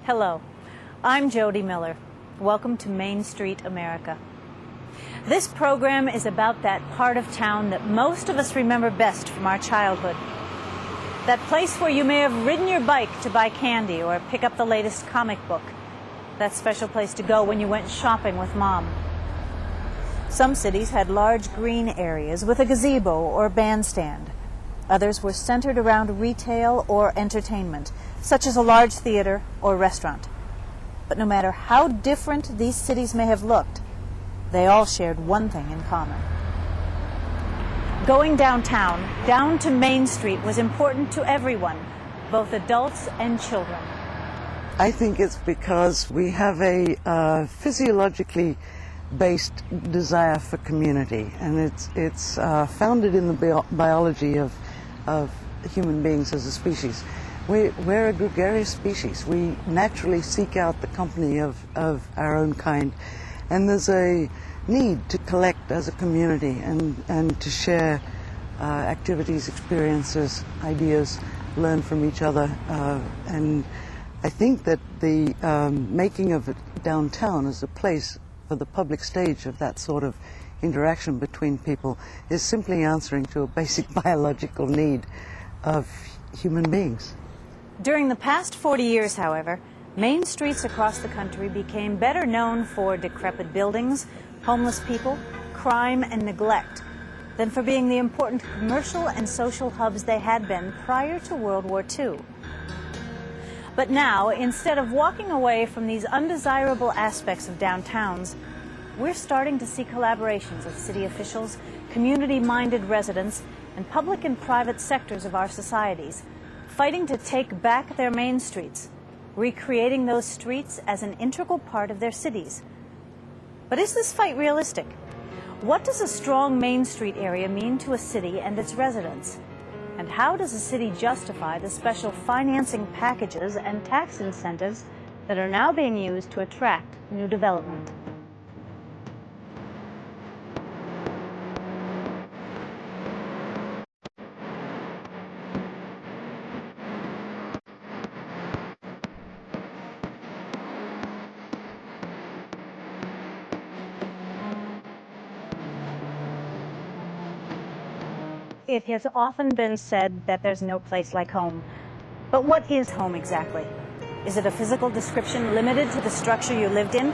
Hello, I'm Jody Miller. Welcome to Main Street, America. This program is about that part of town that most of us remember best from our childhood. That place where you may have ridden your bike to buy candy or pick up the latest comic book. That special place to go when you went shopping with Mom. Some cities had large green areas with a gazebo or bandstand. Others were centered around retail or entertainment, such as a large theater or restaurant. But no matter how different these cities may have looked, they all shared one thing in common. Going downtown, down to Main Street, was important to everyone, both adults and children. I think it's because we have a physiologically based desire for community, and it's founded in the biology of human beings as a species. We're a gregarious species. We naturally seek out the company of our own kind, and there's a need to collect as a community and to share activities, experiences, ideas, learn from each other. And I think that the making of it downtown as a place for the public stage of that sort of interaction between people is simply answering to a basic biological need of human beings. During the past 40 years, however, main streets across the country became better known for decrepit buildings, homeless people, crime, and neglect than for being the important commercial and social hubs they had been prior to World War II. But now, instead of walking away from these undesirable aspects of downtowns, we're starting to see collaborations of city officials, community-minded residents, and public and private sectors of our societies, fighting to take back their main streets, recreating those streets as an integral part of their cities. But is this fight realistic? What does a strong Main Street area mean to a city and its residents? And how does a city justify the special financing packages and tax incentives that are now being used to attract new development? It has often been said that there's no place like home. But what is home exactly? Is it a physical description limited to the structure you lived in?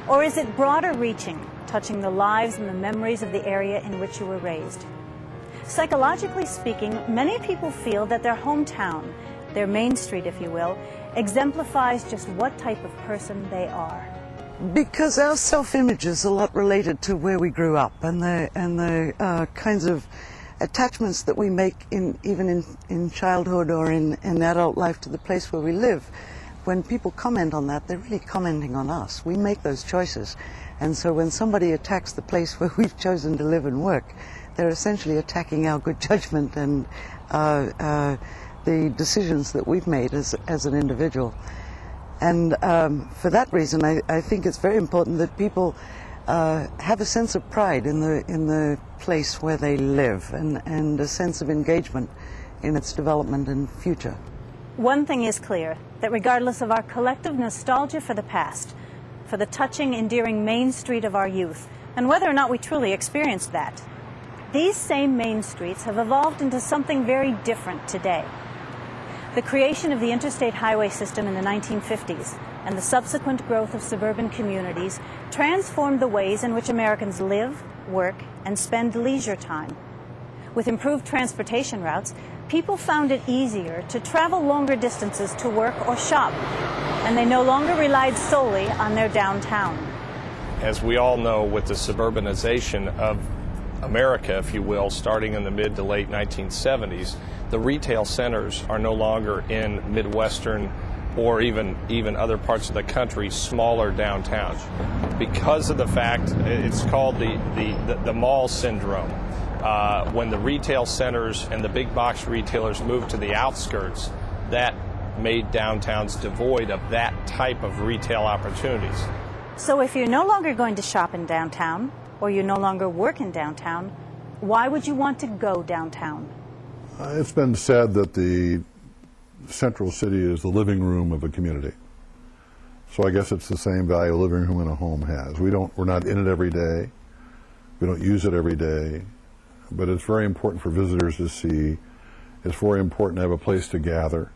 Or is it broader reaching, touching the lives and the memories of the area in which you were raised? Psychologically speaking, many people feel that their hometown, their Main Street, if you will, exemplifies just what type of person they are. Because our self-image is a lot related to where we grew up and the kinds of attachments that we make even in childhood or in adult life to the place where we live. When people comment on that, they're really commenting on us. We make those choices. And so when somebody attacks the place where we've chosen to live and work, they're essentially attacking our good judgment and the decisions that we've made as an individual. And for that reason, I think it's very important that people have a sense of pride in the place where they live and a sense of engagement in its development and future. One thing is clear, that regardless of our collective nostalgia for the past, for the touching, endearing Main Street of our youth, and whether or not we truly experienced that, these same main streets have evolved into something very different today. The creation of the interstate highway system in the 1950s and the subsequent growth of suburban communities transformed the ways in which Americans live, work, and spend leisure time. With improved transportation routes, people found it easier to travel longer distances to work or shop, and they no longer relied solely on their downtown. As we all know, with the suburbanization of America, if you will, starting in the mid to late 1970s, the retail centers are no longer in Midwestern or even other parts of the country, smaller downtowns. Because of the fact, it's called the mall syndrome. When the retail centers and the big box retailers moved to the outskirts, that made downtowns devoid of that type of retail opportunities. So if you're no longer going to shop in downtown, or you no longer work in downtown, why would you want to go downtown? It's been said that the central city is the living room of a community. So I guess it's the same value a living room in a home has. We're not in it every day. We don't use it every day. But it's very important for visitors to see. It's very important to have a place to gather.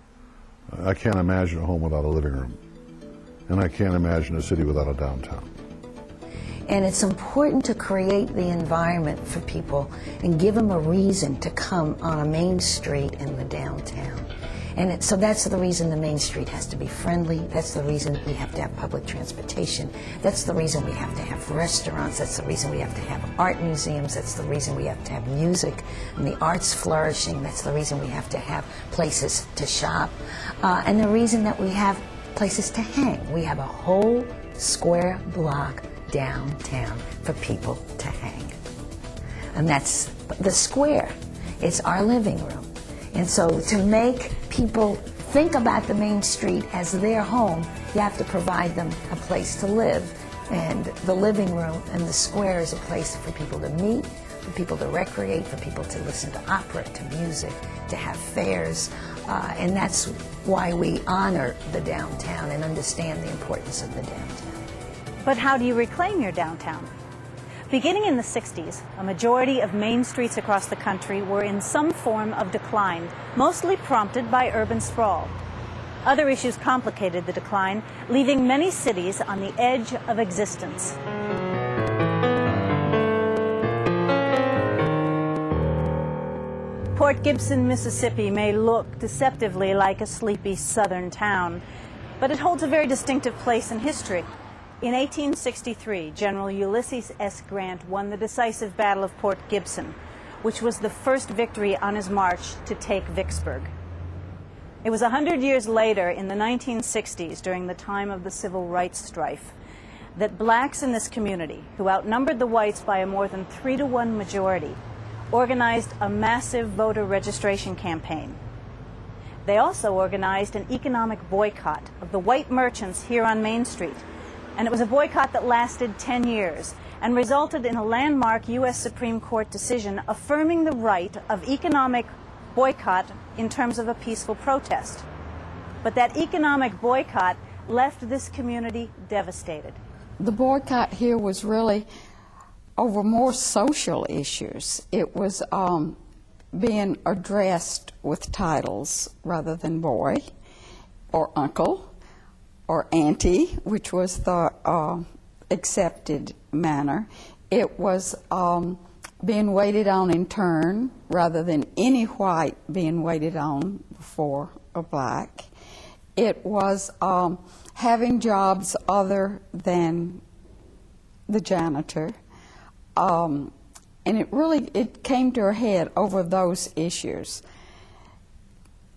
I can't imagine a home without a living room. And I can't imagine a city without a downtown. And it's important to create the environment for people and give them a reason to come on a main street in the downtown. And so that's the reason the main street has to be friendly. That's the reason we have to have public transportation. That's the reason we have to have restaurants. That's the reason we have to have art museums. That's the reason we have to have music and the arts flourishing. That's the reason we have to have places to shop. And the reason that we have places to hang. We have a whole square block downtown for people to hang. And that's the square. It's our living room. And so to make people think about the main street as their home, you have to provide them a place to live. And the living room and the square is a place for people to meet, for people to recreate, for people to listen to opera, to music, to have fairs. And that's why we honor the downtown and understand the importance of the downtown. But how do you reclaim your downtown? Beginning in the 60s, a majority of main streets across the country were in some form of decline, mostly prompted by urban sprawl. Other issues complicated the decline, leaving many cities on the edge of existence. Port Gibson, Mississippi may look deceptively like a sleepy southern town, but it holds a very distinctive place in history. In 1863, General Ulysses S. Grant won the decisive Battle of Port Gibson, which was the first victory on his march to take Vicksburg. It was 100 years later, in the 1960s, during the time of the Civil Rights strife, that blacks in this community, who outnumbered the whites by a more than 3-to-1 majority, organized a massive voter registration campaign. They also organized an economic boycott of the white merchants here on Main Street. And it was a boycott that lasted 10 years and resulted in a landmark U.S. Supreme Court decision affirming the right of economic boycott in terms of a peaceful protest. But that economic boycott left this community devastated. The boycott here was really over more social issues. It was being addressed with titles rather than boy or uncle or auntie, which was the accepted manner. It was being waited on in turn rather than any white being waited on before a black. It was having jobs other than the janitor. And it came to a head over those issues.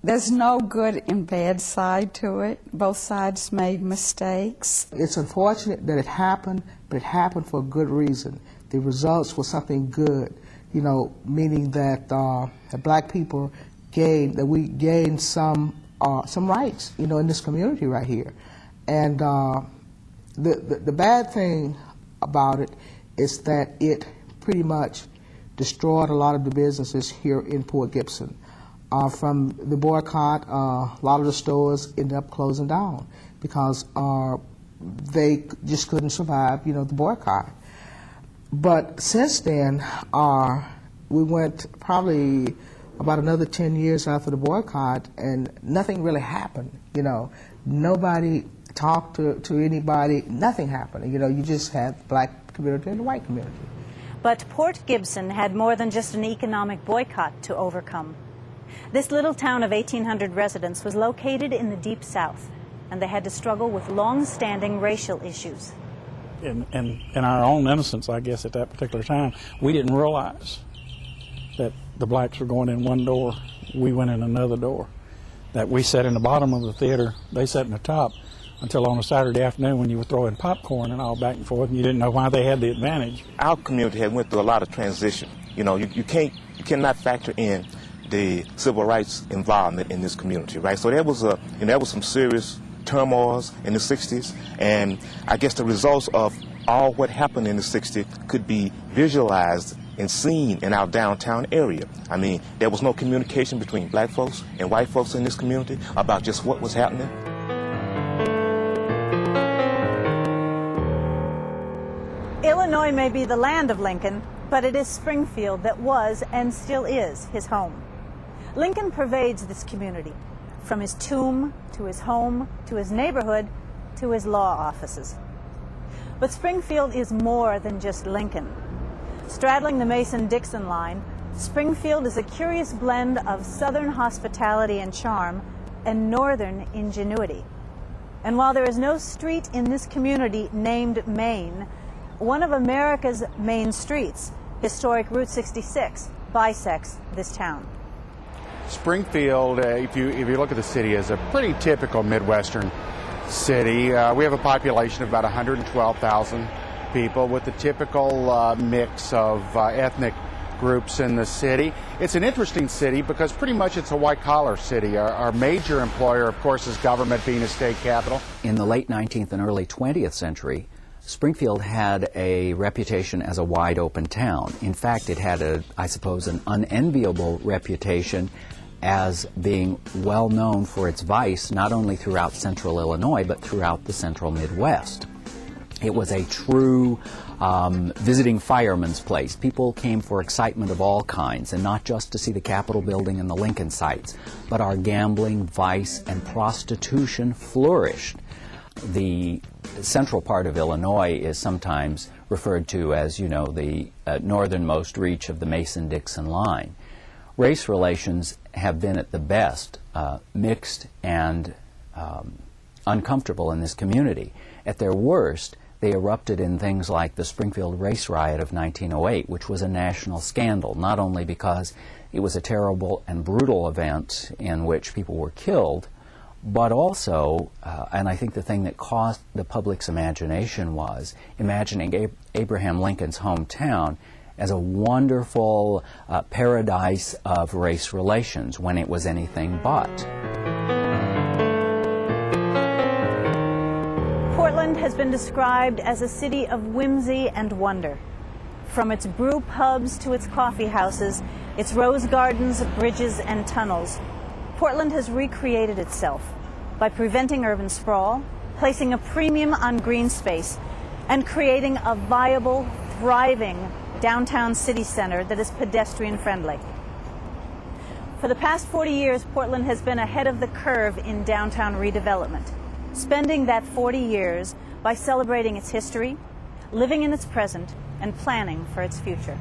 There's no good and bad side to it. Both sides made mistakes. It's unfortunate that it happened, but it happened for a good reason. The results were something good, meaning that black people we gained some rights, in this community right here. And the bad thing about it is that it pretty much destroyed a lot of the businesses here in Port Gibson. From the boycott, a lot of the stores ended up closing down because they just couldn't survive, the boycott. But since then, we went probably about another 10 years after the boycott, and nothing really happened, Nobody talked to anybody, nothing happened. You just had the black community and the white community. But Port Gibson had more than just an economic boycott to overcome. This little town of 1,800 residents was located in the Deep South, and they had to struggle with long-standing racial issues. In our own innocence, I guess, at that particular time, we didn't realize that the blacks were going in one door, we went in another door. That we sat in the bottom of the theater, they sat in the top, until on a Saturday afternoon when you were throwing popcorn and all back and forth, and you didn't know why they had the advantage. Our community had went through a lot of transition. You cannot factor in the civil rights involvement in this community, right? So there was some serious turmoils in the 60s, and I guess the results of all what happened in the 60s could be visualized and seen in our downtown area. I mean, there was no communication between black folks and white folks in this community about just what was happening. Illinois may be the land of Lincoln, but it is Springfield that was and still is his home. Lincoln pervades this community, from his tomb to his home to his neighborhood to his law offices. But Springfield is more than just Lincoln. Straddling the Mason-Dixon line, Springfield is a curious blend of southern hospitality and charm and northern ingenuity. And while there is no street in this community named Main, one of America's main streets, historic Route 66, bisects this town. Springfield, if you look at the city, is a pretty typical Midwestern city. We have a population of about 112,000 people with the typical mix of ethnic groups in the city. It's an interesting city because pretty much it's a white-collar city. Our major employer, of course, is government, being a state capital. In the late 19th and early 20th century, Springfield had a reputation as a wide-open town. In fact, it had, I suppose, an unenviable reputation as being well known for its vice, not only throughout central Illinois, but throughout the central Midwest. It was a true visiting fireman's place. People came for excitement of all kinds, and not just to see the Capitol building and the Lincoln sites, but our gambling, vice, and prostitution flourished. The central part of Illinois is sometimes referred to as, the northernmost reach of the Mason-Dixon line. Race relations have been at the best mixed and uncomfortable in this community. At their worst, they erupted in things like the Springfield race riot of 1908, which was a national scandal, not only because it was a terrible and brutal event in which people were killed, but also, and I think the thing that caught the public's imagination was imagining Abraham Lincoln's hometown as a wonderful paradise of race relations when it was anything but. Portland has been described as a city of whimsy and wonder. From its brew pubs to its coffee houses, its rose gardens, bridges, and tunnels, Portland has recreated itself by preventing urban sprawl, placing a premium on green space, and creating a viable, thriving downtown city center that is pedestrian friendly. For the past 40 years, Portland has been ahead of the curve in downtown redevelopment, spending that 40 years by celebrating its history, living in its present, and planning for its future.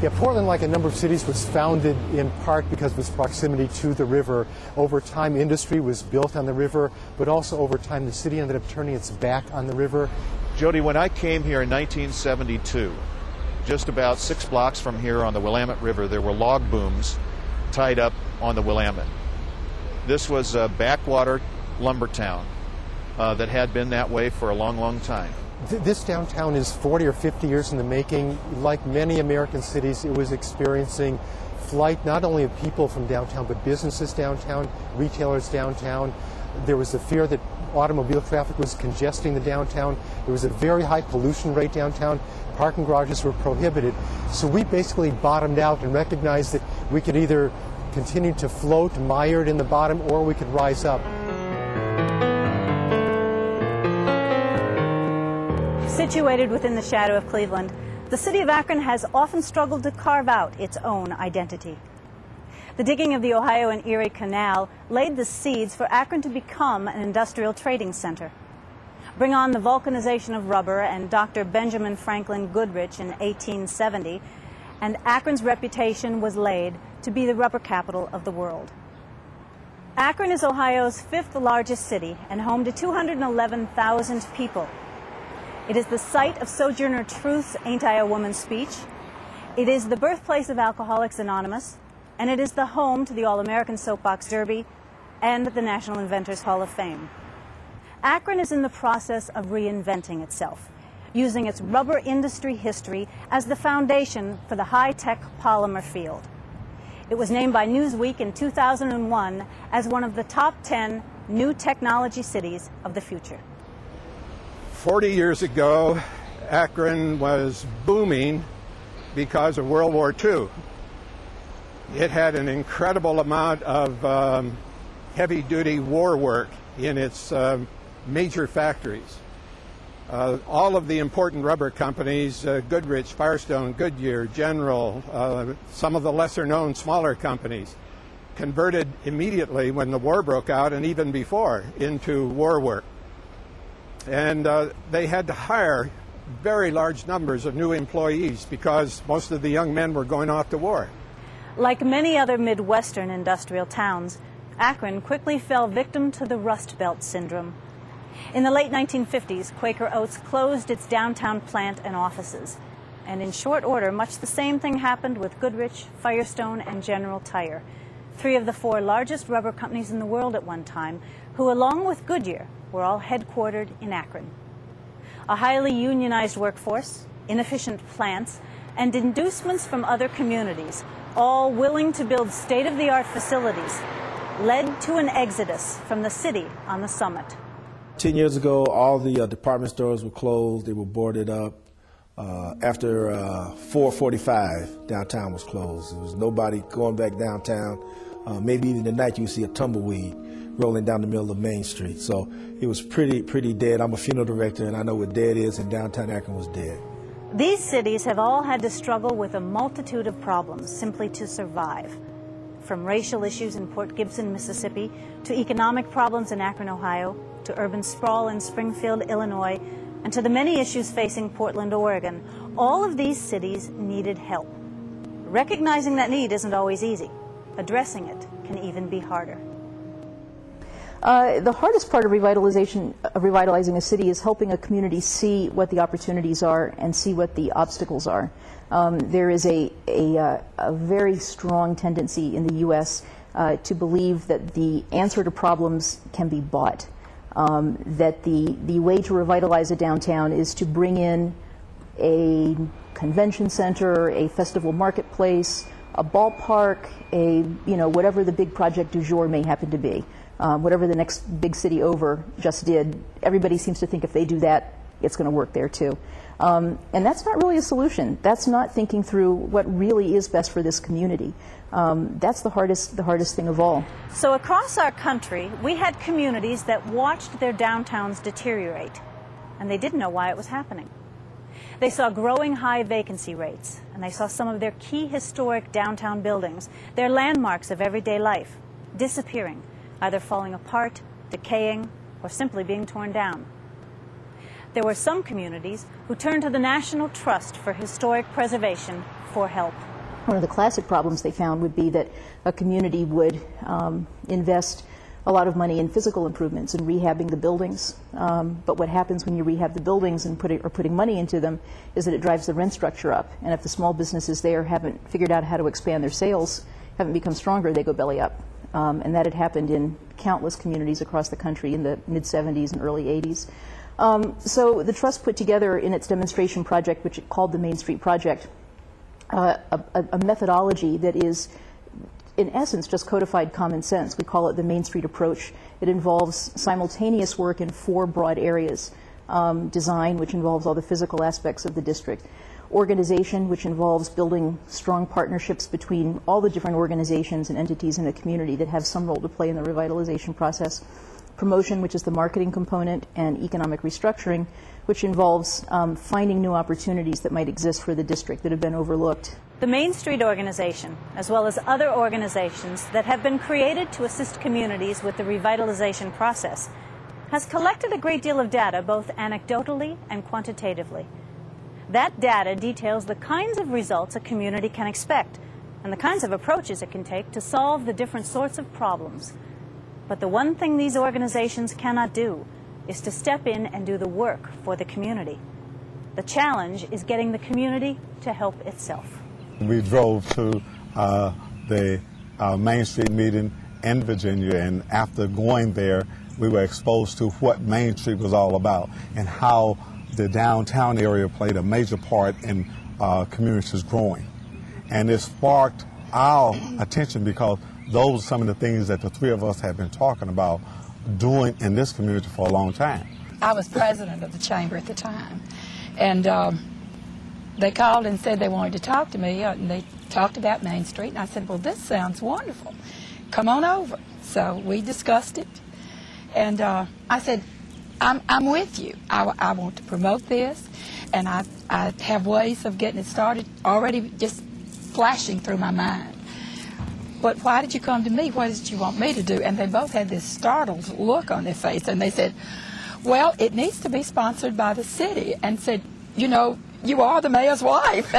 Yeah, Portland, like a number of cities, was founded in part because of its proximity to the river. Over time, industry was built on the river, but also over time, the city ended up turning its back on the river. Jody, when I came here in 1972, just about 6 blocks from here on the Willamette River, there were log booms tied up on the Willamette. This was a backwater lumber town that had been that way for a long, long time. This downtown is 40 or 50 years in the making. Like many American cities, it was experiencing flight not only of people from downtown, but businesses downtown, retailers downtown. There was a fear that automobile traffic was congesting the downtown. There was a very high pollution rate downtown. Parking garages were prohibited. So we basically bottomed out and recognized that we could either continue to float mired in the bottom or we could rise up. Situated within the shadow of Cleveland, the city of Akron has often struggled to carve out its own identity. The digging of the Ohio and Erie Canal laid the seeds for Akron to become an industrial trading center. Bring on the vulcanization of rubber and Dr. Benjamin Franklin Goodrich in 1870, and Akron's reputation was laid to be the rubber capital of the world. Akron is Ohio's 5th largest city and home to 211,000 people. It is the site of Sojourner Truth's Ain't I a Woman speech. It is the birthplace of Alcoholics Anonymous, and it is the home to the All-American Soapbox Derby and the National Inventors Hall of Fame. Akron is in the process of reinventing itself, using its rubber industry history as the foundation for the high-tech polymer field. It was named by Newsweek in 2001 as one of the top 10 new technology cities of the future. 40 years ago, Akron was booming because of World War II. It had an incredible amount of heavy-duty war work in its major factories. All of the important rubber companies, Goodrich, Firestone, Goodyear, General, some of the lesser-known smaller companies, converted immediately when the war broke out and even before into war work. And they had to hire very large numbers of new employees because most of the young men were going off to war. Like many other Midwestern industrial towns, Akron quickly fell victim to the Rust Belt syndrome. In the late 1950s, Quaker Oats closed its downtown plant and offices. And in short order, much the same thing happened with Goodrich, Firestone, and General Tire, 3 of the 4 largest rubber companies in the world at one time, who, along with Goodyear, were all headquartered in Akron. A highly unionized workforce, inefficient plants, and inducements from other communities, all willing to build state-of-the-art facilities, led to an exodus from the city on the summit. 10 years ago, all the department stores were closed. They were boarded up. After 4:45, downtown was closed. There was nobody going back downtown. Maybe even at night you see a tumbleweed rolling down the middle of Main Street. So it was pretty dead. I'm a funeral director, and I know what dead is, and downtown Akron was dead. These cities have all had to struggle with a multitude of problems simply to survive. From racial issues in Port Gibson, Mississippi, to economic problems in Akron, Ohio, to urban sprawl in Springfield, Illinois, and to the many issues facing Portland, Oregon, all of these cities needed help. Recognizing that need isn't always easy. Addressing it can even be harder. The hardest part of revitalizing a city is helping a community see what the opportunities are and see what the obstacles are. There is a very strong tendency in the U.S. To believe that the answer to problems can be bought. That the way to revitalize a downtown is to bring in a convention center, a festival marketplace, a ballpark, whatever the big project du jour may happen to be. Whatever the next big city over just did, everybody seems to think if they do that, it's going to work there too. And that's not really a solution. That's not thinking through what really is best for this community. That's the hardest thing of all. So across our country, we had communities that watched their downtowns deteriorate, and they didn't know why it was happening. They saw growing high vacancy rates, and they saw some of their key historic downtown buildings, their landmarks of everyday life, disappearing, either falling apart, decaying, or simply being torn down. There were some communities who turned to the National Trust for Historic Preservation for help. One of the classic problems they found would be that a community would invest a lot of money in physical improvements and rehabbing the buildings. But what happens when you rehab the buildings and putting money into them is that it drives the rent structure up. And if the small businesses there haven't figured out how to expand their sales, haven't become stronger, they go belly up. And that had happened in countless communities across the country in the mid-'70s and early '80s. So the Trust put together in its demonstration project, which it called the Main Street Project, a methodology that is, in essence, just codified common sense. We call it the Main Street approach. It involves simultaneous work in 4 broad areas. Design, which involves all the physical aspects of the district. Organization, which involves building strong partnerships between all the different organizations and entities in a community that have some role to play in the revitalization process. Promotion, which is the marketing component, and economic restructuring, which involves finding new opportunities that might exist for the district that have been overlooked. The Main Street organization, as well as other organizations that have been created to assist communities with the revitalization process, has collected a great deal of data, both anecdotally and quantitatively. That data details the kinds of results a community can expect and the kinds of approaches it can take to solve the different sorts of problems. But the one thing these organizations cannot do is to step in and do the work for the community. The challenge is getting the community to help itself. We drove to the Main Street meeting in Virginia, and after going there, we were exposed to what Main Street was all about and how the downtown area played a major part in communities growing. And it sparked our attention because those are some of the things that the 3 of us have been talking about doing in this community for a long time. I was president of the chamber at the time, and they called and said they wanted to talk to me, and they talked about Main Street, and I said, well, this sounds wonderful. Come on over. So we discussed it, and I said, I'm with you. I want to promote this, and I have ways of getting it started already just flashing through my mind. But why did you come to me? What did you want me to do? And they both had this startled look on their face, and they said, well, it needs to be sponsored by the city, and said, you know, you are the mayor's wife.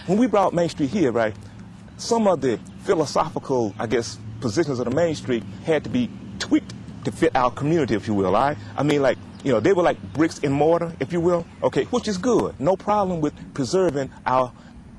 When we brought Main Street here, right, some of the philosophical, I guess, positions of the Main Street had to be tweaked to fit our community, if you will, all right? I mean, like, you know, they were like bricks and mortar, if you will, okay, which is good. No problem with preserving our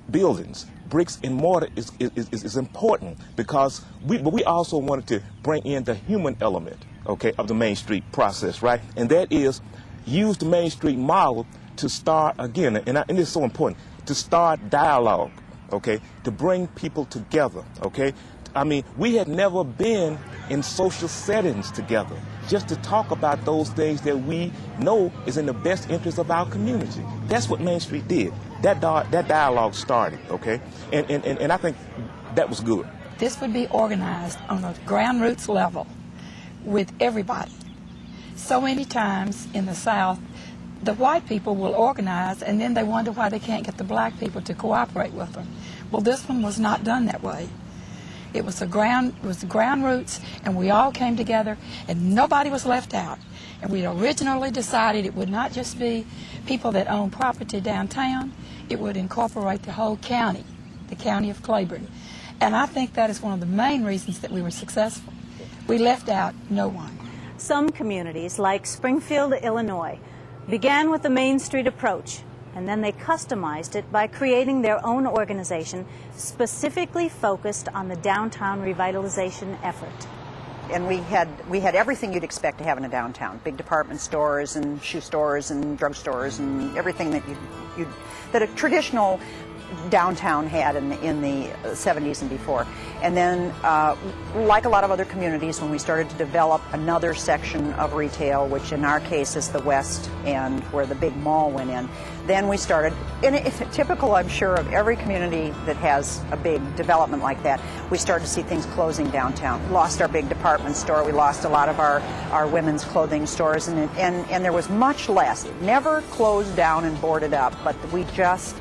buildings. Bricks and mortar is important because we also wanted to bring in the human element, okay, of the Main Street process, right? And that is use the Main Street model to start, again, and it's so important, to start dialogue, okay, to bring people together, okay? I mean, we had never been in social settings together just to talk about those things that we know is in the best interest of our community. That's what Main Street did. That dialogue started, okay? And I think that was good. This would be organized on a ground roots level with everybody. So many times in the South, the white people will organize, and then they wonder why they can't get the black people to cooperate with them. Well, this one was not done that way. It was the ground roots, and we all came together, and nobody was left out. And we originally decided it would not just be people that own property downtown, it would incorporate the whole county, the county of Claiborne. And I think that is one of the main reasons that we were successful. We left out no one. Some communities, like Springfield, Illinois, began with the Main Street approach, and then they customized it by creating their own organization specifically focused on the downtown revitalization effort. And we had everything you'd expect to have in a downtown: big department stores and shoe stores and drugstores and everything that a traditional downtown had in the 70s and before. And then, like a lot of other communities, when we started to develop another section of retail, which in our case is the West End, where the big mall went in, then we started, and it's typical, I'm sure, of every community that has a big development like that, we started to see things closing downtown. We lost our big department store, we lost a lot of our women's clothing stores, and there was much less. It never closed down and boarded up, but we just,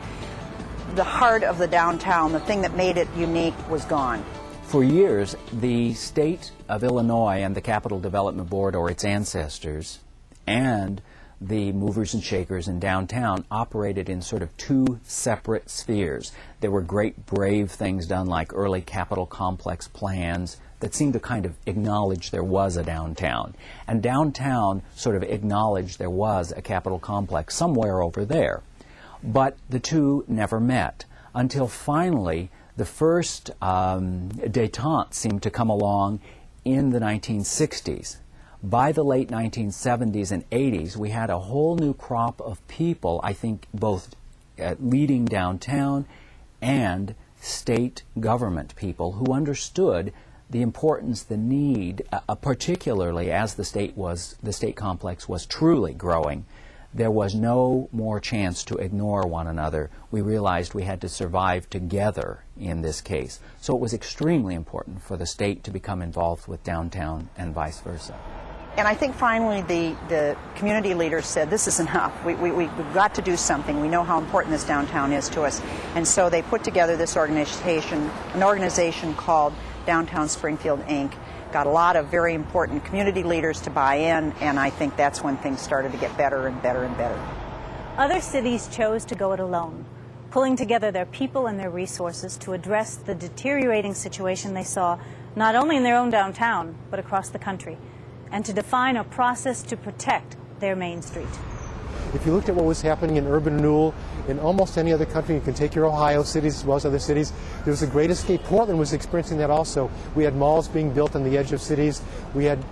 the heart of the downtown, the thing that made it unique, was gone. For years, the state of Illinois and the Capital Development Board, or its ancestors, and the movers and shakers in downtown operated in sort of two separate spheres. There were great brave things done like early Capitol complex plans that seemed to kind of acknowledge there was a downtown. And downtown sort of acknowledged there was a Capitol complex somewhere over there. But the two never met until finally the first détente seemed to come along in the 1960s. By the late 1970s and 80s, we had a whole new crop of people, I think both leading downtown and state government people, who understood the importance, the need, particularly as the state complex was truly growing. There was no more chance to ignore one another. We realized we had to survive together in this case. So it was extremely important for the state to become involved with downtown and vice versa. And I think finally the community leaders said, this is enough. We've got to do something. We know how important this downtown is to us. And so they put together this organization, an organization called Downtown Springfield, Inc., got a lot of very important community leaders to buy in, and I think that's when things started to get better and better and better. Other cities chose to go it alone, pulling together their people and their resources to address the deteriorating situation they saw not only in their own downtown, but across the country, and to define a process to protect their Main Street. If you looked at what was happening in urban renewal in almost any other country, you can take your Ohio cities as well as other cities, there was a great escape. Portland was experiencing that also. We had malls being built on the edge of cities. We had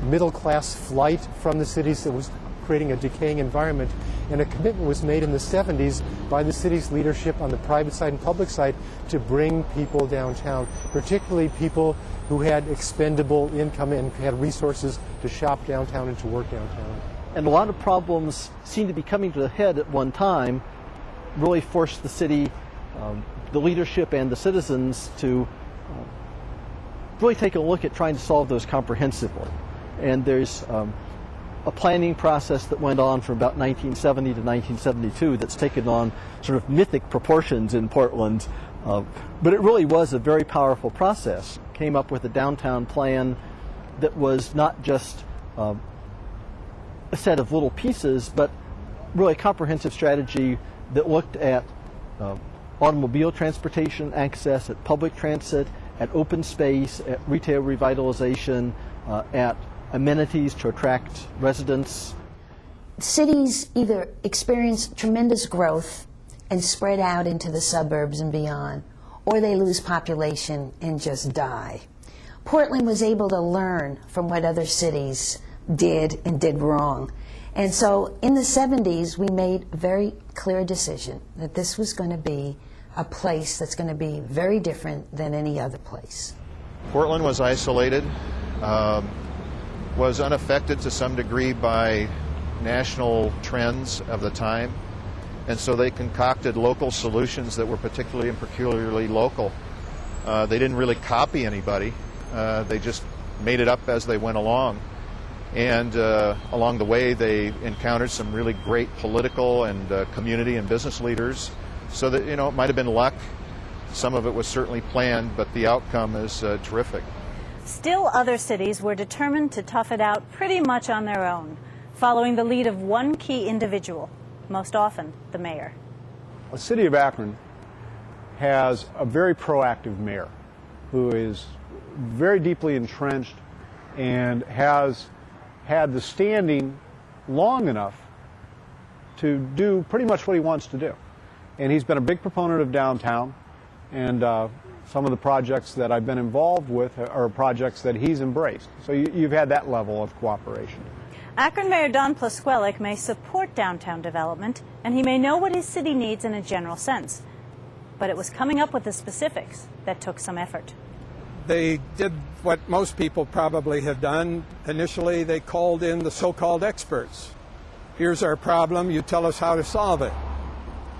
middle-class flight from the cities that was creating a decaying environment. And a commitment was made in the 70s by the city's leadership on the private side and public side to bring people downtown, particularly people who had expendable income and had resources to shop downtown and to work downtown. And a lot of problems seem to be coming to a head at one time, really forced the city, the leadership and the citizens to really take a look at trying to solve those comprehensively. And there's a planning process that went on from about 1970 to 1972 that's taken on sort of mythic proportions in Portland. But it really was a very powerful process. Came up with a downtown plan that was not just a set of little pieces, but really a comprehensive strategy that looked at automobile transportation access, at public transit, at open space, at retail revitalization, at amenities to attract residents. Cities either experience tremendous growth and spread out into the suburbs and beyond, or they lose population and just die. Portland was able to learn from what other cities did and did wrong. And so in the 70s, we made a very clear decision that this was going to be a place that's going to be very different than any other place. Portland was isolated, was unaffected to some degree by national trends of the time, and so they concocted local solutions that were particularly and peculiarly local. They didn't really copy anybody. They just made it up as they went along. And along the way, they encountered some really great political and community and business leaders. So that, you know, it might have been luck. Some of it was certainly planned, but the outcome is terrific. Still, other cities were determined to tough it out pretty much on their own, following the lead of one key individual, most often the mayor. The city of Akron has a very proactive mayor who is very deeply entrenched and has had the standing long enough to do pretty much what he wants to do. And he's been a big proponent of downtown, and some of the projects that I've been involved with are projects that he's embraced. So you've had that level of cooperation. Akron Mayor Don Plasquelic may support downtown development, and he may know what his city needs in a general sense. But it was coming up with the specifics that took some effort. They did what most people probably have done. Initially, they called in the so-called experts. Here's our problem, you tell us how to solve it.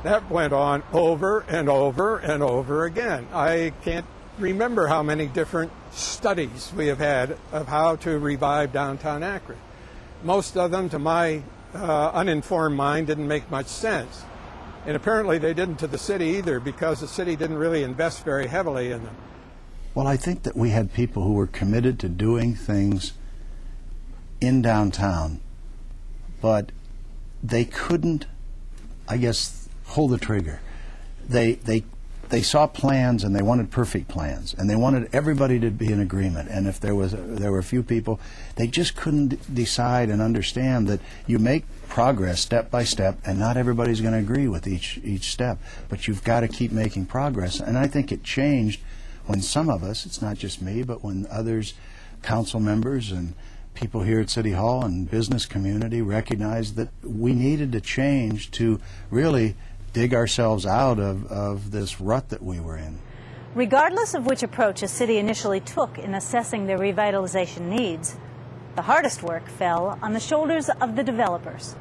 That went on over and over and over again. I can't remember how many different studies we have had of how to revive downtown Akron. Most of them, to my uninformed mind, didn't make much sense. And apparently they didn't to the city either, because the city didn't really invest very heavily in them. Well, I think that we had people who were committed to doing things in downtown, but they couldn't, I guess, pull the trigger. They saw plans, and they wanted perfect plans, and they wanted everybody to be in agreement. And if there were a few people, they just couldn't decide and understand that you make progress step by step, and not everybody's going to agree with each step, but you've got to keep making progress. And I think it changed when some of us, it's not just me, but when others, council members and people here at City Hall and business community, recognized that we needed to change to really dig ourselves out of this rut that we were in. Regardless of which approach a city initially took in assessing their revitalization needs, the hardest work fell on the shoulders of the developers.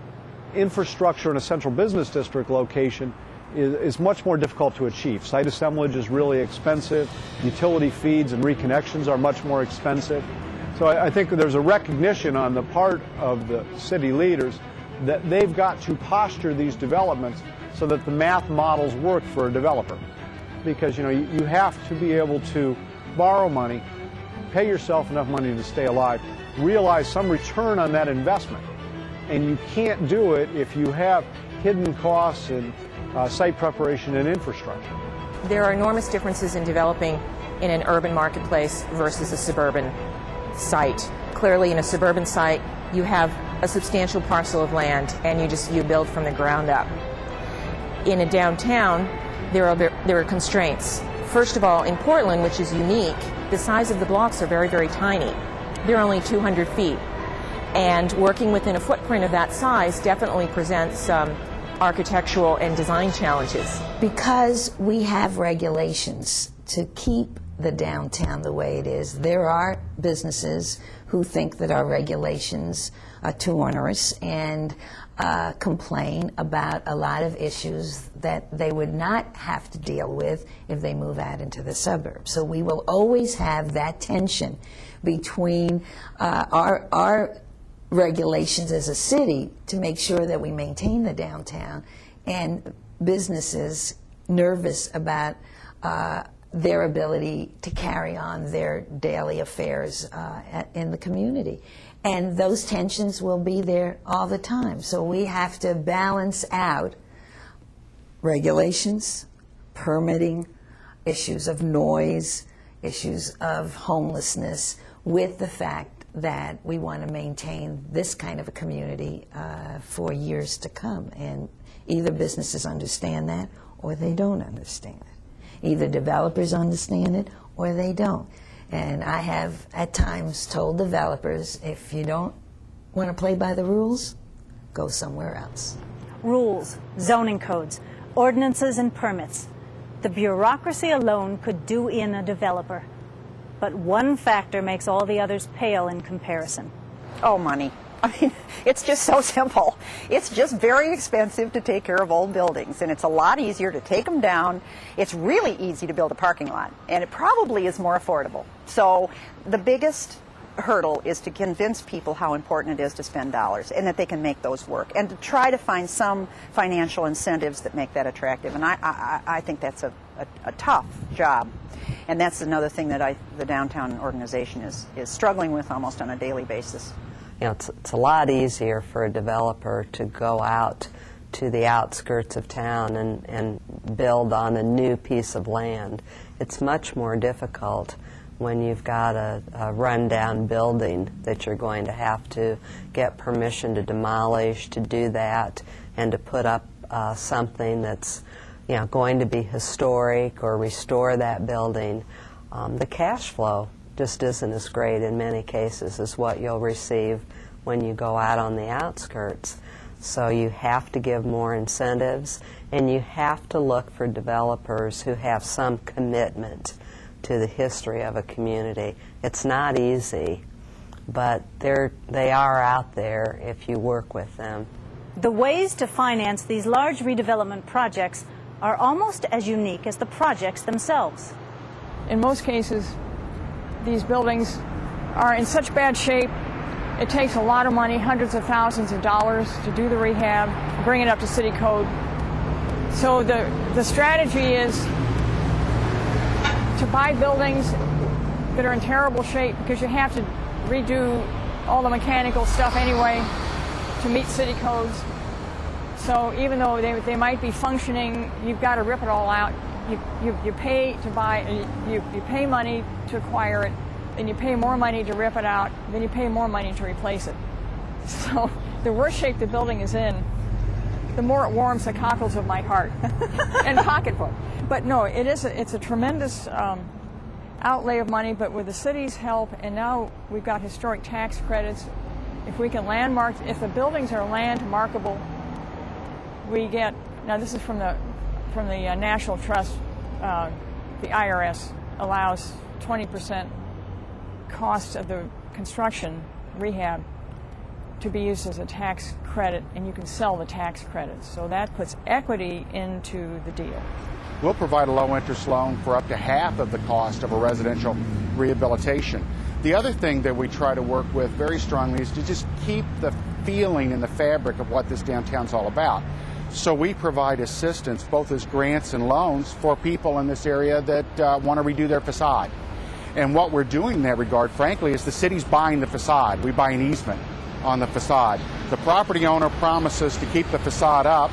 Infrastructure in a central business district location is much more difficult to achieve. Site assemblage is really expensive. Utility feeds and reconnections are much more expensive. So I think there's a recognition on the part of the city leaders that they've got to posture these developments so that the math models work for a developer. Because, you know, you have to be able to borrow money, pay yourself enough money to stay alive, realize some return on that investment. And you can't do it if you have hidden costs in site preparation and infrastructure. There are enormous differences in developing in an urban marketplace versus a suburban site. Clearly, in a suburban site, you have a substantial parcel of land and you build from the ground up. In a downtown, there are constraints. First of all, in Portland, which is unique, the size of the blocks are very, very tiny. They're only 200 feet. And working within a footprint of that size definitely presents architectural and design challenges. Because we have regulations to keep the downtown the way it is, there are businesses who think that our regulations are too onerous and complain about a lot of issues that they would not have to deal with if they move out into the suburbs. So we will always have that tension between our regulations as a city to make sure that we maintain the downtown, and businesses nervous about their ability to carry on their daily affairs in the community. And those tensions will be there all the time. So we have to balance out regulations, permitting, issues of noise, issues of homelessness, with the fact that we want to maintain this kind of a community for years to come. And either businesses understand that or they don't understand it. Either developers understand it or they don't. And I have at times told developers, if you don't want to play by the rules, go somewhere else. Rules, zoning codes, ordinances and permits. The bureaucracy alone could do in a developer. But one factor makes all the others pale in comparison. Oh, money. I mean, it's just so simple. It's just very expensive to take care of old buildings, and it's a lot easier to take them down. It's really easy to build a parking lot, and it probably is more affordable. So the biggest hurdle is to convince people how important it is to spend dollars and that they can make those work, and to try to find some financial incentives that make that attractive. And I think that's a tough job. And that's another thing that the downtown organization is struggling with almost on a daily basis. You know, it's a lot easier for a developer to go out to the outskirts of town and build on a new piece of land. It's much more difficult when you've got a rundown building that you're going to have to get permission to demolish, to do that, and to put up something that's, you know, going to be historic or restore that building. The cash flow just isn't as great in many cases as what you'll receive when you go out on the outskirts. So you have to give more incentives, and you have to look for developers who have some commitment to the history of a community. It's not easy, but they are out there if you work with them. The ways to finance these large redevelopment projects are almost as unique as the projects themselves. In most cases, these buildings are in such bad shape, it takes a lot of money, hundreds of thousands of dollars to do the rehab, bring it up to city code. So the strategy is to buy buildings that are in terrible shape, because you have to redo all the mechanical stuff anyway to meet city codes. So even though they might be functioning, you've got to rip it all out. You pay to buy, you pay money to acquire it, then you pay more money to rip it out, then you pay more money to replace it. So the worse shape the building is in, the more it warms the cockles of my heart and pocketbook. But no, it's a tremendous outlay of money, but with the city's help, and now we've got historic tax credits. If we can landmark, if the buildings are landmarkable, we get, now this is from the National Trust, the IRS allows 20% cost of the construction rehab to be used as a tax credit, and you can sell the tax credits. So that puts equity into the deal. We'll provide a low-interest loan for up to half of the cost of a residential rehabilitation. The other thing that we try to work with very strongly is to just keep the feeling and the fabric of what this downtown's all about. So we provide assistance, both as grants and loans, for people in this area that want to redo their facade. And what we're doing in that regard, frankly, is the city's buying the facade. We buy an easement on the facade. The property owner promises to keep the facade up.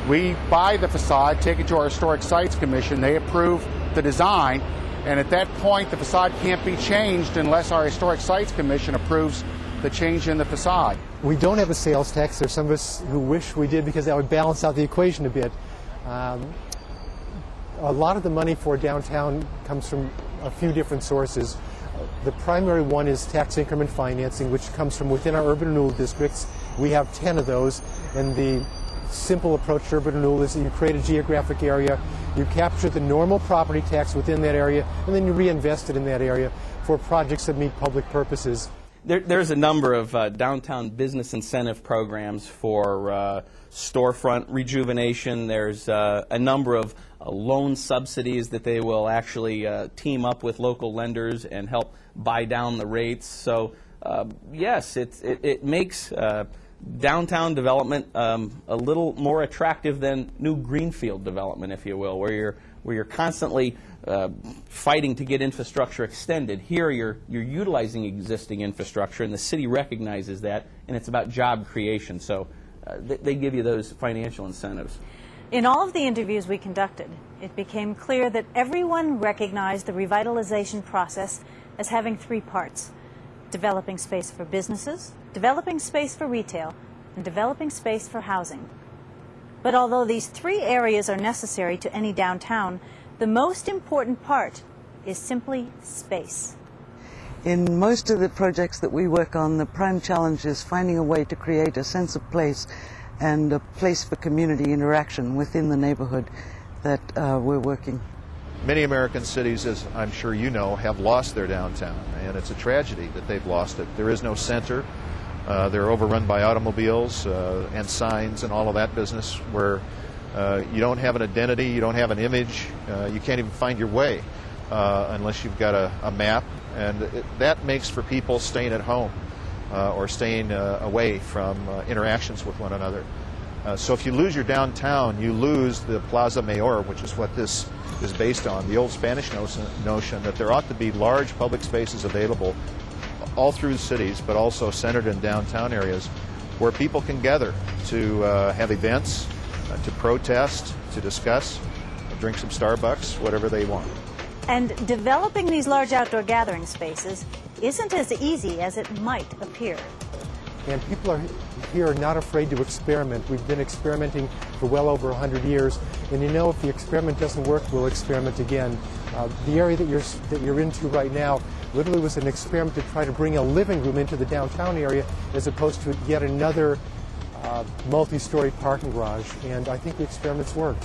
We buy the facade, take it to our Historic Sites Commission. They approve the design, and at that point, the facade can't be changed unless our Historic Sites Commission approves the change in the facade. We don't have a sales tax. There's some of us who wish we did, because that would balance out the equation a bit. A lot of the money for downtown comes from a few different sources. The primary one is tax increment financing, which comes from within our urban renewal districts. We have 10 of those, and the simple approach to urban renewal is that you create a geographic area, you capture the normal property tax within that area, and then you reinvest it in that area for projects that meet public purposes. There's a number of downtown business incentive programs for storefront rejuvenation. There's a number of loan subsidies that they will actually team up with local lenders and help buy down the rates. So yes, it makes downtown development a little more attractive than new greenfield development, if you will, where you're constantly fighting to get infrastructure extended. Here you're utilizing existing infrastructure, and the city recognizes that, and it's about job creation. So they give you those financial incentives. In all of the interviews we conducted, it became clear that everyone recognized the revitalization process as having three parts: developing space for businesses, developing space for retail, and developing space for housing. But although these three areas are necessary to any downtown, the most important part is simply space. In most of the projects that we work on, the prime challenge is finding a way to create a sense of place and a place for community interaction within the neighborhood that we're working. Many American cities, as I'm sure you know, have lost their downtown, and it's a tragedy that they've lost it. There is no center. They're overrun by automobiles and signs and all of that business, where you don't have an identity, you don't have an image, you can't even find your way unless you've got a map, and that makes for people staying at home or staying away from interactions with one another. So if you lose your downtown, you lose the Plaza Mayor, which is what this is based on, the old Spanish notion that there ought to be large public spaces available all through the cities, but also centered in downtown areas where people can gather to have events, to protest, to discuss, drink some Starbucks, whatever they want. And developing these large outdoor gathering spaces isn't as easy as it might appear. And people are here not afraid to experiment. We've been experimenting for well over 100 years, and you know, if the experiment doesn't work, we'll experiment again. The area that you're into right now literally was an experiment to try to bring a living room into the downtown area as opposed to yet another multi-story parking garage, and I think the experiments worked.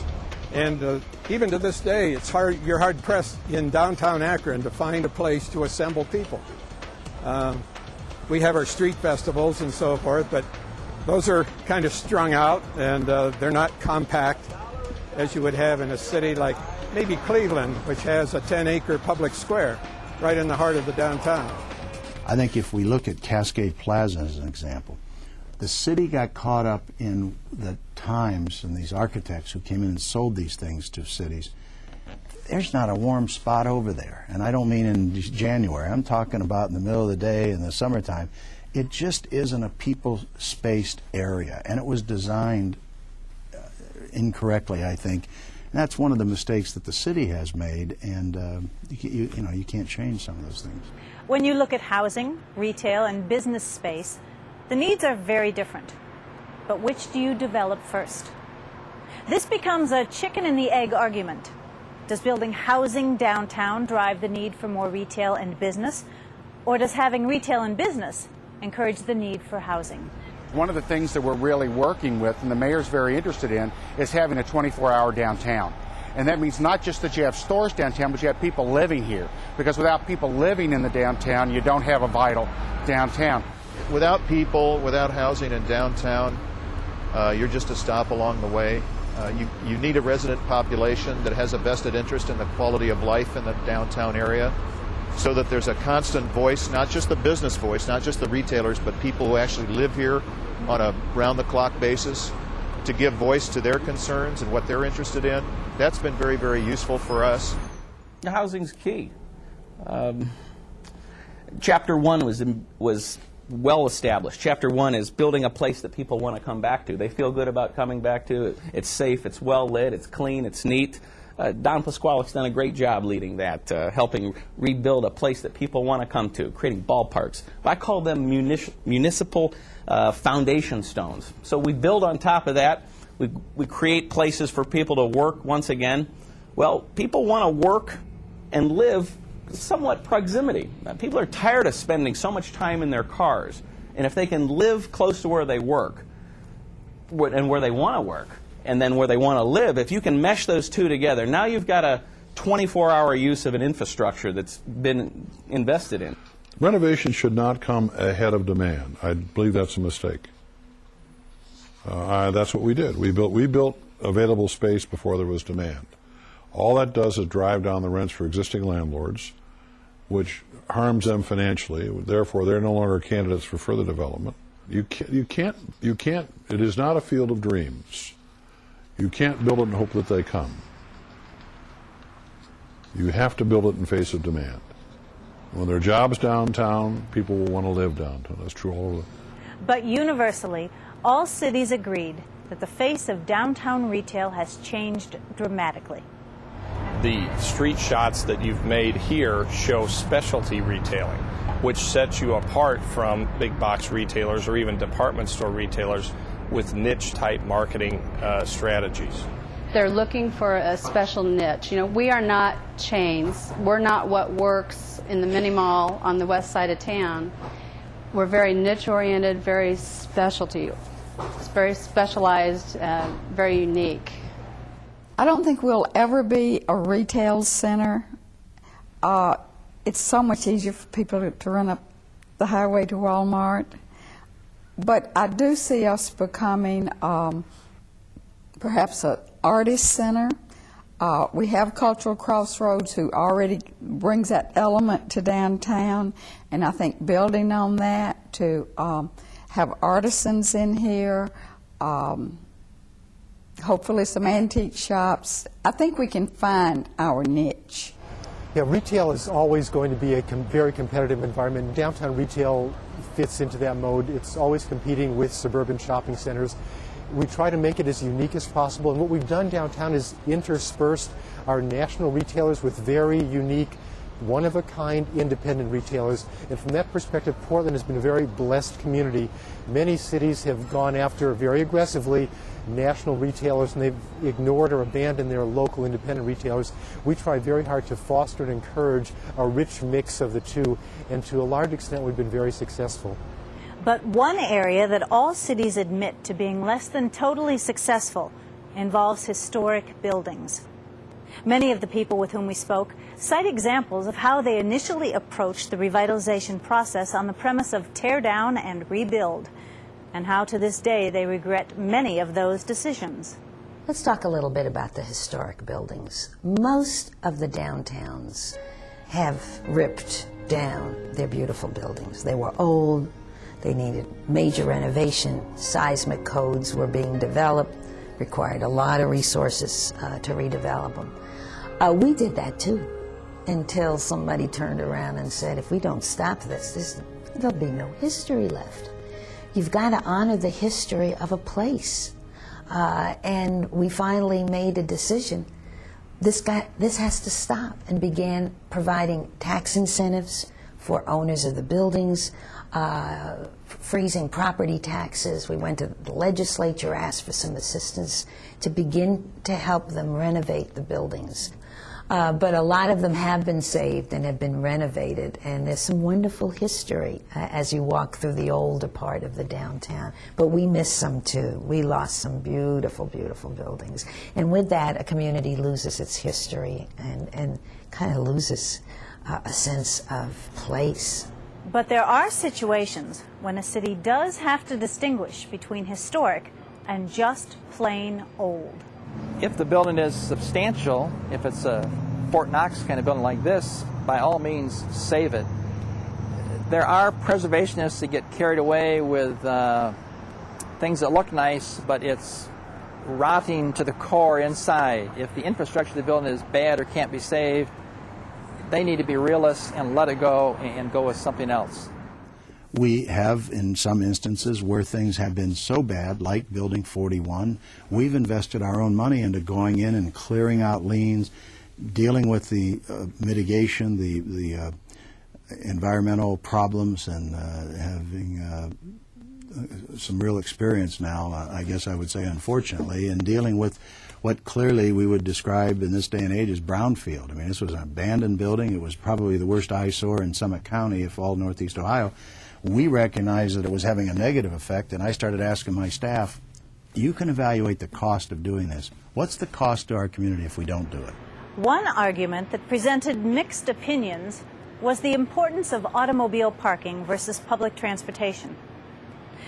And even to this day, you're hard-pressed in downtown Akron to find a place to assemble people. We have our street festivals and so forth, but those are kind of strung out, and they're not compact as you would have in a city like maybe Cleveland, which has a 10-acre public square right in the heart of the downtown. I think if we look at Cascade Plaza as an example, the city got caught up in the times and these architects who came in and sold these things to cities. There's not a warm spot over there, and I don't mean in January. I'm talking about in the middle of the day in the summertime. It just isn't a people-spaced area, and it was designed incorrectly, I think. And that's one of the mistakes that the city has made, and you can't change some of those things. When you look at housing, retail, and business space, the needs are very different. But which do you develop first? This becomes a chicken and the egg argument. Does building housing downtown drive the need for more retail and business? Or does having retail and business encourage the need for housing? One of the things that we're really working with, and the mayor's very interested in, is having a 24-hour downtown. And that means not just that you have stores downtown, but you have people living here. Because without people living in the downtown, you don't have a vital downtown. Without people, without housing in downtown, you're just a stop along the way. You need a resident population that has a vested interest in the quality of life in the downtown area, so that there's a constant voice, not just the business voice, not just the retailers, but people who actually live here on a round-the-clock basis, to give voice to their concerns and what they're interested in. That's been very, very useful for us. The housing's key. Chapter 1 was well established. Chapter 1 is building a place that people want to come back to. They feel good about coming back to it. It's safe, it's well lit, it's clean, it's neat. Don Pasquale's done a great job leading that, helping rebuild a place that people want to come to, creating ballparks. I call them municipal foundation stones. So we build on top of that. We create places for people to work once again. Well, people want to work and live somewhat proximity. People are tired of spending so much time in their cars. And if they can live close to where they work and where they want to work, and then where they want to live, if you can mesh those two together, now you've got a 24-hour use of an infrastructure that's been invested in. Renovation should not come ahead of demand. I believe that's a mistake. That's what we did. We built available space before there was demand. All that does is drive down the rents for existing landlords, which harms them financially. Therefore, they're no longer candidates for further development. You can't. It is not a field of dreams. You can't build it and hope that they come. You have to build it in face of demand. When there are jobs downtown, people will want to live downtown. That's true all over. But universally, all cities agreed that the face of downtown retail has changed dramatically. The street shots that you've made here show specialty retailing, which sets you apart from big box retailers or even department store retailers with niche type marketing strategies. They're looking for a special niche. You know, we are not chains. We're not what works in the mini mall on the west side of town. We're very niche oriented, very specialty. It's very specialized, very unique. I don't think we'll ever be a retail center. It's so much easier for people to run up the highway to Walmart. But I do see us becoming perhaps an artist center. We have Cultural Crossroads, who already brings that element to downtown, and I think building on that to have artisans in here, hopefully some antique shops. I think we can find our niche. Yeah, retail is always going to be a very competitive environment. Downtown retail fits into that mode. It's always competing with suburban shopping centers. We try to make it as unique as possible, and what we've done downtown is interspersed our national retailers with very unique, one-of-a-kind independent retailers. And from that perspective, Portland has been a very blessed community. Many cities have gone after very aggressively national retailers, and they've ignored or abandoned their local independent retailers. We try very hard to foster and encourage a rich mix of the two, and to a large extent we've been very successful. But one area that all cities admit to being less than totally successful involves historic buildings. Many of the people with whom we spoke cite examples of how they initially approached the revitalization process on the premise of tear down and rebuild, and how to this day they regret many of those decisions. Let's talk a little bit about the historic buildings. Most of the downtowns have ripped down their beautiful buildings. They were old, they needed major renovation, seismic codes were being developed, required a lot of resources to redevelop them. We did that too, until somebody turned around and said, if we don't stop this, there'll be no history left. You've got to honor the history of a place. And we finally made a decision. This has to stop, and began providing tax incentives for owners of the buildings, freezing property taxes. We went to the legislature, asked for some assistance to begin to help them renovate the buildings. But a lot of them have been saved and have been renovated, and there's some wonderful history as you walk through the older part of the downtown. But we miss some too. We lost some beautiful, beautiful buildings. And with that, a community loses its history and kind of loses a sense of place. But there are situations when a city does have to distinguish between historic and just plain old. If the building is substantial, if it's a Fort Knox kind of building like this, by all means save it. There are preservationists that get carried away with things that look nice, but it's rotting to the core inside. If the infrastructure of the building is bad or can't be saved, they need to be realists and let it go and go with something else. We have, in some instances, where things have been so bad, like Building 41, we've invested our own money into going in and clearing out liens, dealing with the mitigation, the environmental problems, and having some real experience now, I guess I would say, unfortunately, in dealing with what clearly we would describe in this day and age as brownfield. I mean, this was an abandoned building. It was probably the worst eyesore in Summit County, if all northeast Ohio. We recognized that it was having a negative effect, and I started asking my staff, you can evaluate the cost of doing this. What's the cost to our community if we don't do it? One argument that presented mixed opinions was the importance of automobile parking versus public transportation.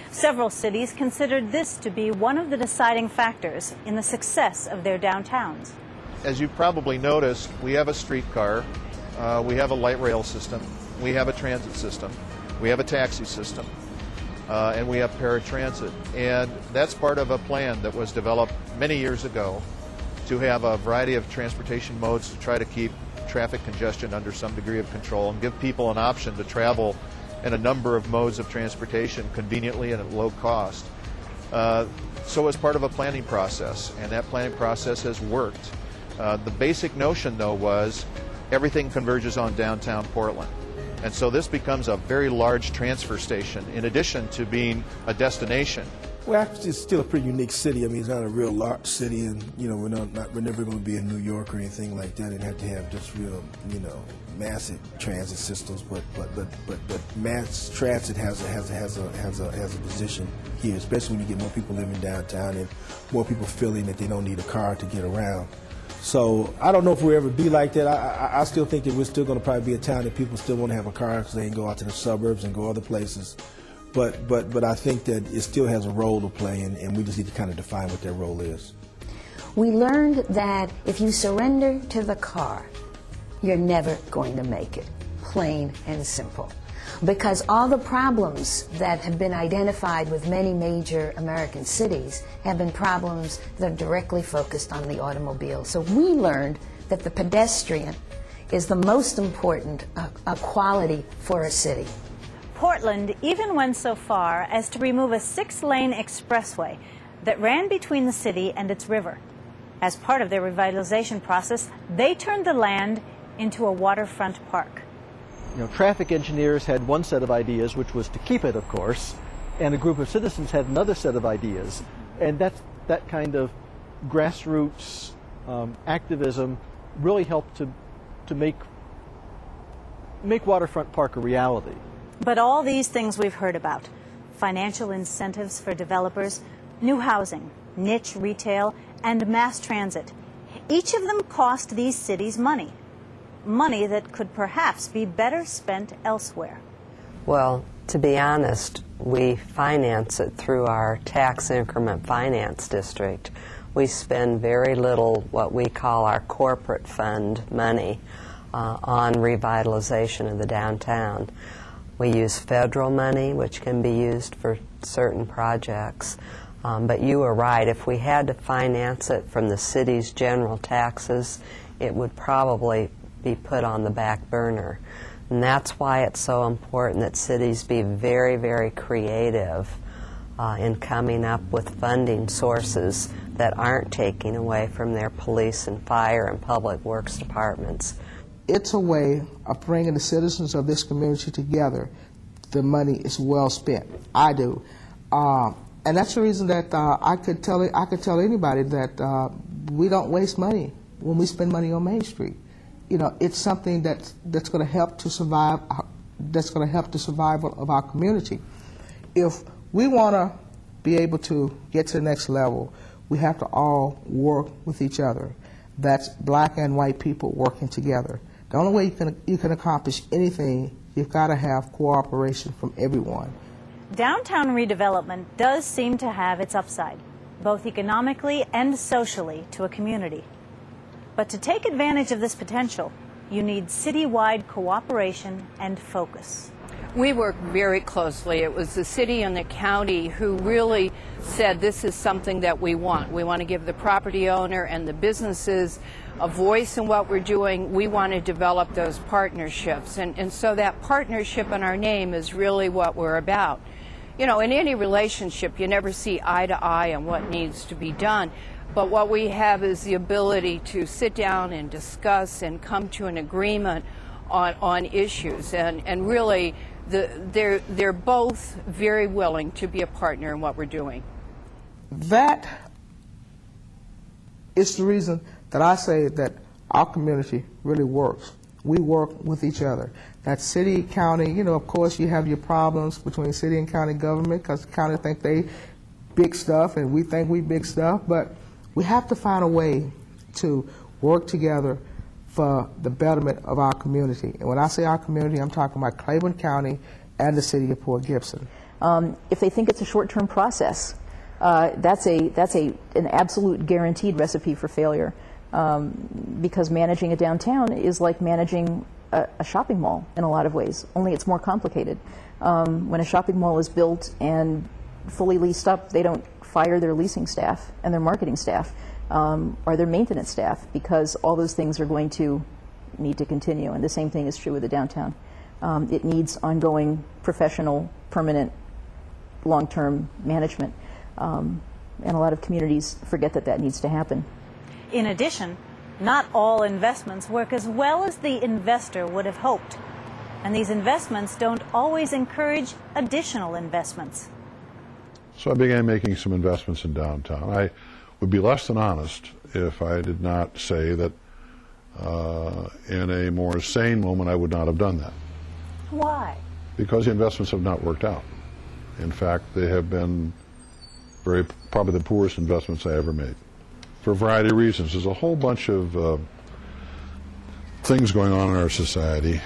Several cities considered this to be one of the deciding factors in the success of their downtowns. As you've probably noticed, we have a streetcar, we have a light rail system, We have a transit system, we have a taxi system, and we have paratransit. And that's part of a plan that was developed many years ago to have a variety of transportation modes to try to keep traffic congestion under some degree of control and give people an option to travel in a number of modes of transportation conveniently and at low cost. So as part of a planning process, and that planning process has worked. The basic notion, though, was everything converges on downtown Portland. And so this becomes a very large transfer station in addition to being a destination. Well, actually, it's still a pretty unique city. I mean, it's not a real large city, and we're never going to be in New York or anything like that. It'd have to have just real, massive transit systems. But mass transit has a position here, especially when you get more people living downtown and more people feeling that they don't need a car to get around. So I don't know if we'll ever be like that. I still think that we're still going to probably be a town that people still want to have a car because they can go out to the suburbs and go other places. But I think that it still has a role to play, and we just need to kind of define what that role is. We learned that if you surrender to the car, you're never going to make it, plain and simple. Because all the problems that have been identified with many major American cities have been problems that are directly focused on the automobile. So we learned that the pedestrian is the most important quality for a city. Portland even went so far as to remove a 6-lane expressway that ran between the city and its river. As part of their revitalization process, they turned the land into a waterfront park. Traffic engineers had one set of ideas, which was to keep it, of course, and a group of citizens had another set of ideas. And that kind of grassroots activism really helped to make Waterfront Park a reality. But all these things we've heard about, financial incentives for developers, new housing, niche retail, and mass transit, each of them cost these cities money. Money that could perhaps be better spent elsewhere. Well, to be honest, we finance it through our tax increment finance district. We spend very little what we call our corporate fund money on revitalization of the downtown. We use federal money, which can be used for certain projects. But you were right. If we had to finance it from the city's general taxes, it would probably be put on the back burner. And that's why it's so important that cities be very, very creative in coming up with funding sources that aren't taking away from their police and fire and public works departments. It's a way of bringing the citizens of this community together. The money is well spent. I do. And that's the reason that I could tell anybody that we don't waste money when we spend money on Main Street. It's something that's going to help to survive. That's going to help the survival of our community. If we want to be able to get to the next level, we have to all work with each other. That's black and white people working together. The only way you can accomplish anything, you've got to have cooperation from everyone. Downtown redevelopment does seem to have its upside, both economically and socially, to a community. But to take advantage of this potential, you need citywide cooperation and focus. We work very closely. It was the city and the county who really said this is something that we want. We want to give the property owner and the businesses a voice in what we're doing. We want to develop those partnerships. And so that partnership in our name is really what we're about. In any relationship, you never see eye to eye on what needs to be done. But what we have is the ability to sit down and discuss and come to an agreement on issues. And really, they're both very willing to be a partner in what we're doing. That is the reason that I say that our community really works. We work with each other. That city, county, of course you have your problems between city and county government because the county think they big stuff and we think we big stuff, but we have to find a way to work together for the betterment of our community. And when I say our community, I'm talking about Claiborne County and the city of Port Gibson. If they think it's a short-term process, that's an absolute guaranteed recipe for failure. Because managing a downtown is like managing a shopping mall in a lot of ways, only it's more complicated. When a shopping mall is built and fully leased up, they don't fire their leasing staff and their marketing staff or their maintenance staff, because all those things are going to need to continue. And the same thing is true with the downtown. It needs ongoing, professional, permanent, long-term management. And a lot of communities forget that that needs to happen. In addition, not all investments work as well as the investor would have hoped. And these investments don't always encourage additional investments. So I began making some investments in downtown. I would be less than honest if I did not say that in a more sane moment I would not have done that. Why? Because the investments have not worked out. In fact, they have been probably the poorest investments I ever made, for a variety of reasons. There's a whole bunch of things going on in our society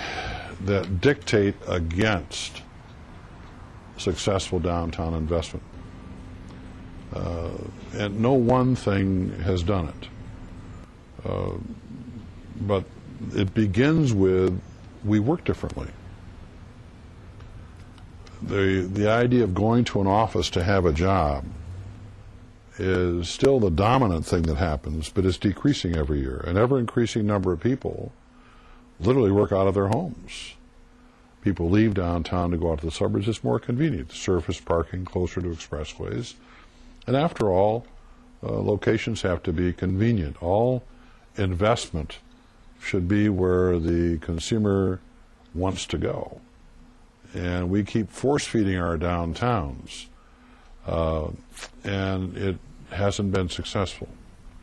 that dictate against successful downtown investment. And no one thing has done it. But it begins with, we work differently. The idea of going to an office to have a job is still the dominant thing that happens, but it's decreasing every year. An ever-increasing number of people literally work out of their homes. People leave downtown to go out to the suburbs. It's more convenient. Surface parking closer to expressways. And after all, locations have to be convenient. All investment should be where the consumer wants to go. And we keep force-feeding our downtowns, and it hasn't been successful.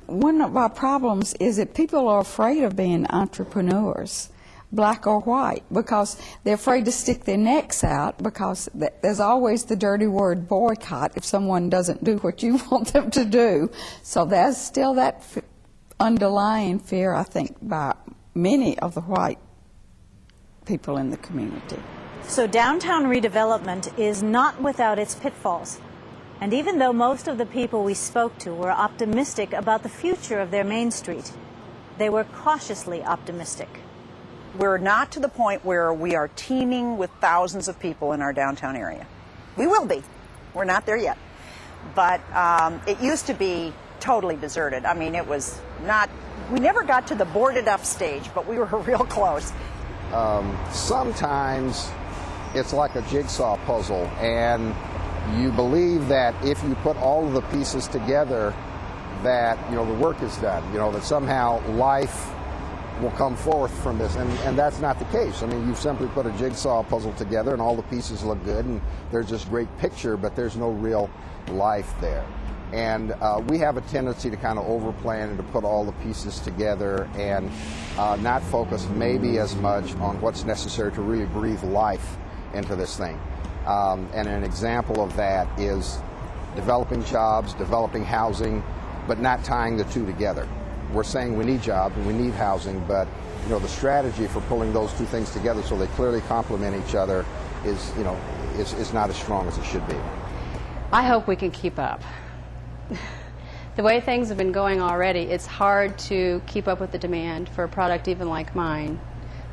One of our problems is that people are afraid of being entrepreneurs, black or white, because they're afraid to stick their necks out, because there's always the dirty word boycott if someone doesn't do what you want them to do. So there's still that underlying fear, I think, by many of the white people in the community. So downtown redevelopment is not without its pitfalls. And even though most of the people we spoke to were optimistic about the future of their Main Street, they were cautiously optimistic. We're not to the point where we are teeming with thousands of people in our downtown area. We will be. We're not there yet. But it used to be totally deserted. I mean, it was not, we never got to the boarded up stage, but we were real close. Sometimes it's like a jigsaw puzzle, and you believe that if you put all of the pieces together, that, you know, the work is done, you know, that somehow life will come forth from this, and that's not the case. I mean, you simply put a jigsaw puzzle together and all the pieces look good and there's this great picture, but there's no real life there. And we have a tendency to kind of overplan and to put all the pieces together and not focus maybe as much on what's necessary to really breathe life into this thing. And an example of that is developing jobs, developing housing, but not tying the two together. We're saying we need jobs and we need housing, but, you know, the strategy for pulling those two things together so they clearly complement each other is, you know, is not as strong as it should be. I hope we can keep up. The way things have been going already, it's hard to keep up with the demand for a product even like mine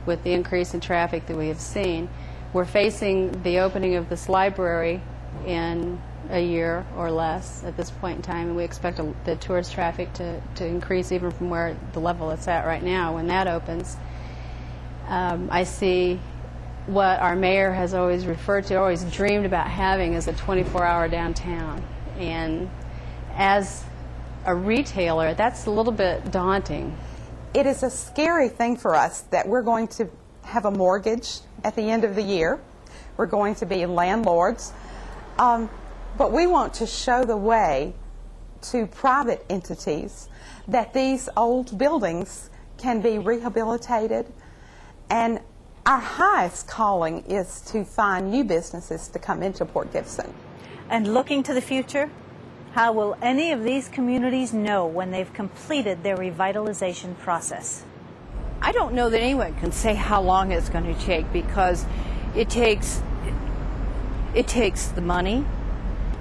with the increase in traffic that we have seen. We're facing the opening of this library in a year or less at this point in time, and we expect the tourist traffic to increase even from where the level it's at right now when that opens. I see what our mayor has always referred to, always dreamed about having as a 24-hour downtown. And as a retailer, that's a little bit daunting. It is a scary thing for us that we're going to have a mortgage at the end of the year. We're going to be landlords. But we want to show the way to private entities that these old buildings can be rehabilitated. And our highest calling is to find new businesses to come into Port Gibson. And looking to the future, how will any of these communities know when they've completed their revitalization process? I don't know that anyone can say how long it's going to take, because it takes the money,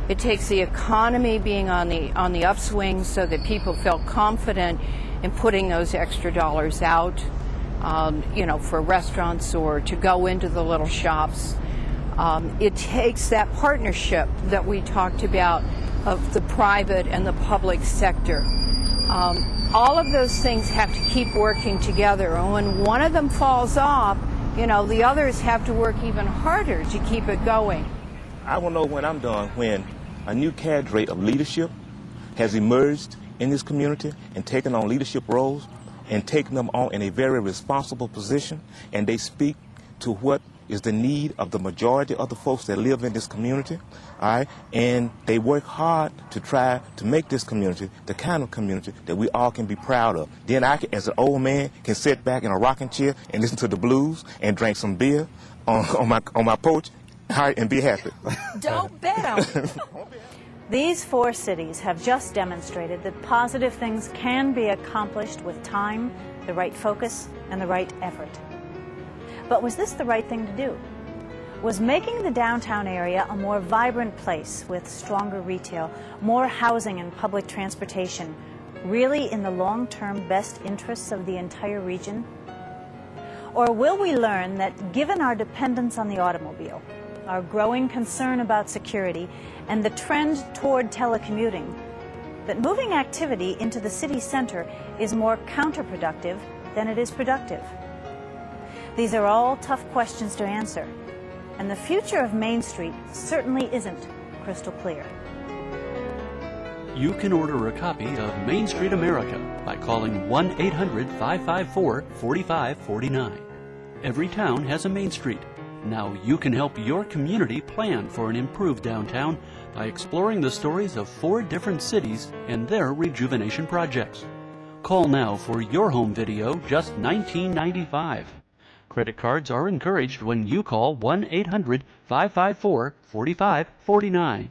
it takes the economy being on the upswing so that people feel confident in putting those extra dollars out. you know, for restaurants or to go into the little shops. It takes that partnership that we talked about of the private and the public sector. All of those things have to keep working together, and when one of them falls off, you know, the others have to work even harder to keep it going. I will know when I'm done when a new cadre of leadership has emerged in this community and taken on leadership roles and taken them on in a very responsible position, and they speak to what is the need of the majority of the folks that live in this community, all right? And they work hard to try to make this community the kind of community that we all can be proud of. Then I, as an old man, can sit back in a rocking chair and listen to the blues and drink some beer on my porch, all right, and be happy. Don't bet on it. These 4 cities have just demonstrated that positive things can be accomplished with time, the right focus, and the right effort. But was this the right thing to do? Was making the downtown area a more vibrant place with stronger retail, more housing and public transportation really in the long-term best interests of the entire region? Or will we learn that given our dependence on the automobile, our growing concern about security, and the trend toward telecommuting, that moving activity into the city center is more counterproductive than it is productive? These are all tough questions to answer, and the future of Main Street certainly isn't crystal clear. You can order a copy of Main Street America by calling 1-800-554-4549. Every town has a Main Street. Now you can help your community plan for an improved downtown by exploring the stories of 4 different cities and their rejuvenation projects. Call now for your home video, just $19.95. Credit cards are encouraged when you call 1-800-554-4549.